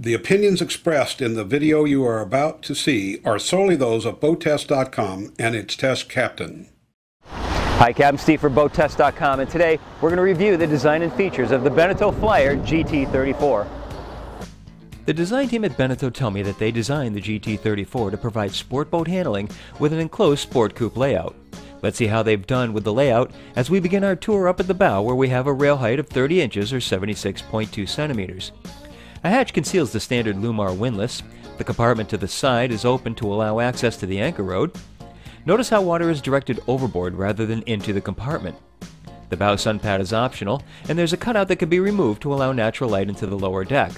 The opinions expressed in the video you are about to see are solely those of BoatTest.com and its test captain. Hi, Captain Steve for BoatTest.com, and today we're going to review the design and features of the Beneteau Flyer GT34. The design team at Beneteau tell me that they designed the GT34 to provide sport boat handling with an enclosed sport coupe layout. Let's see how they've done with the layout as we begin our tour up at the bow, where we have a rail height of 30 inches or 76.2 centimeters. A hatch conceals the standard Lumar windlass. The compartment to the side is open to allow access to the anchor rod. Notice how water is directed overboard rather than into the compartment. The bow sun pad is optional, and there's a cutout that can be removed to allow natural light into the lower deck.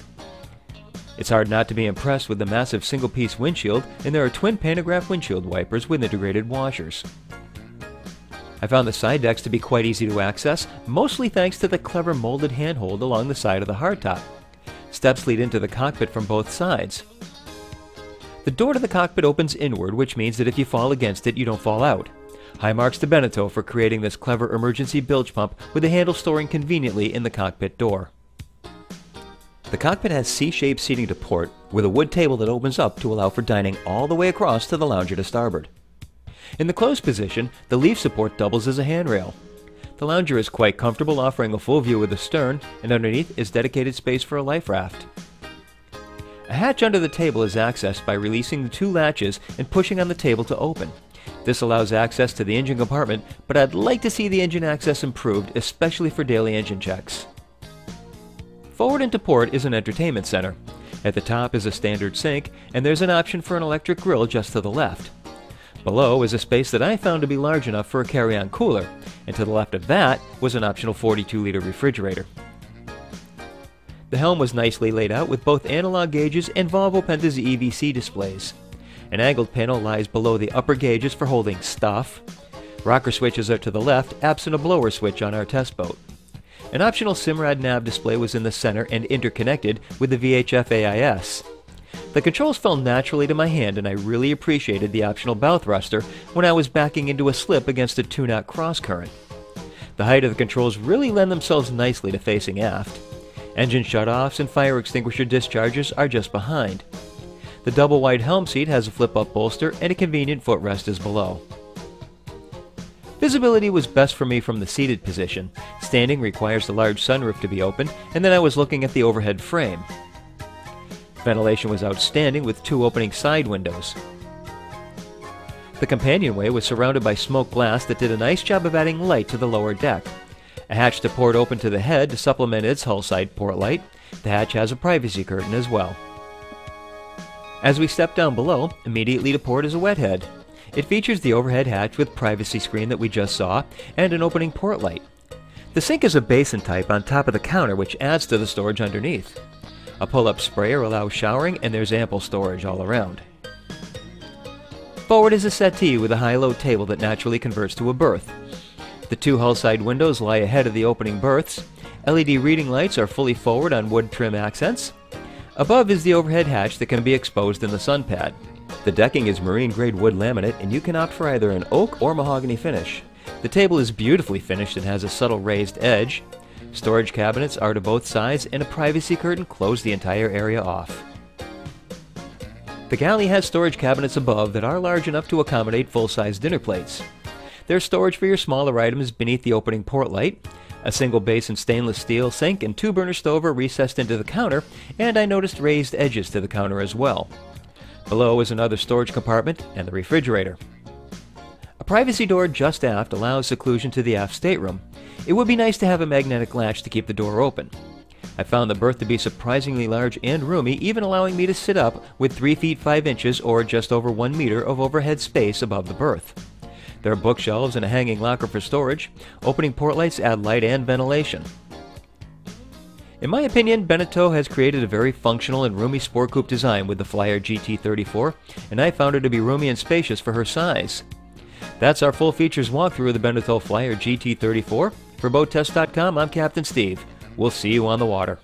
It's hard not to be impressed with the massive single-piece windshield, and there are twin pantograph windshield wipers with integrated washers. I found the side decks to be quite easy to access, mostly thanks to the clever molded handhold along the side of the hardtop. Steps lead into the cockpit from both sides. The door to the cockpit opens inward, which means that if you fall against it, you don't fall out. High marks to Beneteau for creating this clever emergency bilge pump with the handle storing conveniently in the cockpit door. The cockpit has C-shaped seating to port, with a wood table that opens up to allow for dining all the way across to the lounger to starboard. In the closed position, the leaf support doubles as a handrail. The lounger is quite comfortable, offering a full view of the stern, and underneath is dedicated space for a life raft. A hatch under the table is accessed by releasing the two latches and pushing on the table to open. This allows access to the engine compartment, but I'd like to see the engine access improved, especially for daily engine checks. Forward into port is an entertainment center. At the top is a standard sink, and there's an option for an electric grill just to the left. Below is a space that I found to be large enough for a carry-on cooler, and to the left of that was an optional 42-liter refrigerator. The helm was nicely laid out with both analog gauges and Volvo Penta's EVC displays. An angled panel lies below the upper gauges for holding stuff. Rocker switches are to the left, absent a blower switch on our test boat. An optional Simrad nav display was in the center and interconnected with the VHF AIS. The controls fell naturally to my hand, and I really appreciated the optional bow thruster when I was backing into a slip against a 2-knot cross current. The height of the controls really lend themselves nicely to facing aft. Engine shutoffs and fire extinguisher dischargers are just behind. The double wide helm seat has a flip-up bolster, and a convenient footrest is below. Visibility was best for me from the seated position. Standing requires the large sunroof to be opened, and then I was looking at the overhead frame. Ventilation was outstanding with 2 opening side windows. The companionway was surrounded by smoke glass that did a nice job of adding light to the lower deck. A hatch to port open to the head to supplement its hull side port light. The hatch has a privacy curtain as well. As we step down below, immediately to port is a wet head. It features the overhead hatch with privacy screen that we just saw, and an opening port light. The sink is a basin type on top of the counter, which adds to the storage underneath. A pull-up sprayer allows showering, and there's ample storage all around. Forward is a settee with a high-low table that naturally converts to a berth. The 2 hull side windows lie ahead of the opening berths. LED reading lights are fully forward on wood trim accents. Above is the overhead hatch that can be exposed in the sun pad. The decking is marine-grade wood laminate, and you can opt for either an oak or mahogany finish. The table is beautifully finished and has a subtle raised edge. Storage cabinets are to both sides, and a privacy curtain close the entire area off. The galley has storage cabinets above that are large enough to accommodate full-size dinner plates. There's storage for your smaller items beneath the opening port light. A single basin stainless steel sink and 2-burner stove are recessed into the counter, and I noticed raised edges to the counter as well. Below is another storage compartment and the refrigerator. A privacy door just aft allows seclusion to the aft stateroom. It would be nice to have a magnetic latch to keep the door open. I found the berth to be surprisingly large and roomy, even allowing me to sit up with 3 feet 5 inches or just over 1 meter of overhead space above the berth. There are bookshelves and a hanging locker for storage. Opening port lights add light and ventilation. In my opinion, Beneteau has created a very functional and roomy sport coupe design with the Flyer GT34, and I found her to be roomy and spacious for her size. That's our full features walkthrough of the Beneteau Flyer GT34. For BoatTest.com, I'm Captain Steve. We'll see you on the water.